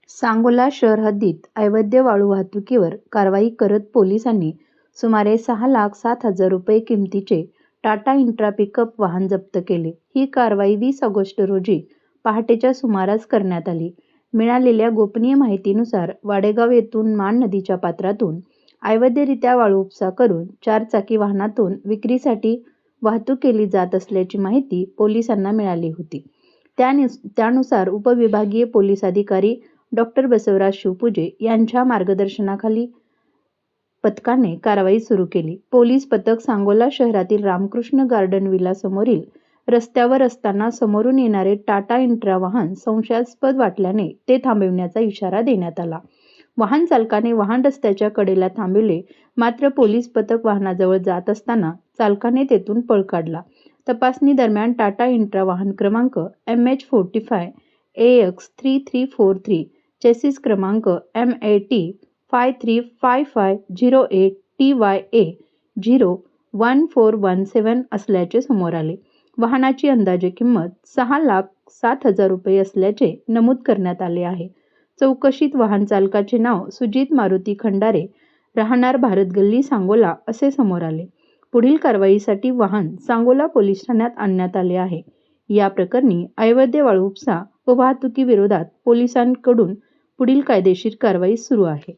सांगोला शहर हद्दीत अवैध वाळू वाहतुकीवर कारवाई करत पोलिसांनी सुमारे 6,07,000 रुपये किमतीचे टाटा इंट्रा पिकअप वाहन जप्त केले. ही कारवाई 20 ऑगस्ट रोजी पहाटेच्या सुमारास करण्यात आली. मिळालेल्या गोपनीय माहितीनुसार वाडेगाव येथून मान नदीच्या पात्रातून अवैधरित्या वाळू उपसा करून 4 चाकी वाहनातून विक्रीसाठी वाहतूक केली जात असल्याची माहिती पोलिसांना मिळाली होती. त्यानुसार उपविभागीय पोलीस अधिकारी डॉ. बसवराज शिवपूजे यांच्या मार्गदर्शनाखाली पथकाने कारवाई सुरू केली. पोलीस पथक सांगोला शहरातील रामकृष्ण गार्डन विला समोरील रस्त्यावर असताना समोरून येणारे टाटा इंट्रा वाहन संशयास्पद वाटल्याने ते थांबविण्याचा इशारा देण्यात आला. वाहन चालकाने वाहन रस्त्याच्या कडेला थांबविले, मात्र पोलीस पथक वाहनाजवळ जात असताना चालकाने तेथून पळ काढला. तपासणी दरम्यान टाटा इंट्रा वाहन क्रमांक MH45 AX3343, चेसिस क्रमांक MAT 535508 TYA 01417 असल्याचे समोर आले. वाहनाची अंदाजे किंमत 6,07,000 रुपये असल्याचे नमूद करण्यात आले आहे. चौकशीत वाहन चालकाचे नाव सुजित मारुती खंडारे, राहणार भारत गल्ली, सांगोला असे समोर आले. पुढील कारवाईसाठी वाहन सांगोला पोलीस ठाण्यात आणण्यात आले आहे. या प्रकरणी अवैध वाळू उपसा व वाहतुकीविरोधात पोलिसांकडून पुढील कायदेशीर कारवाई सुरू आहे.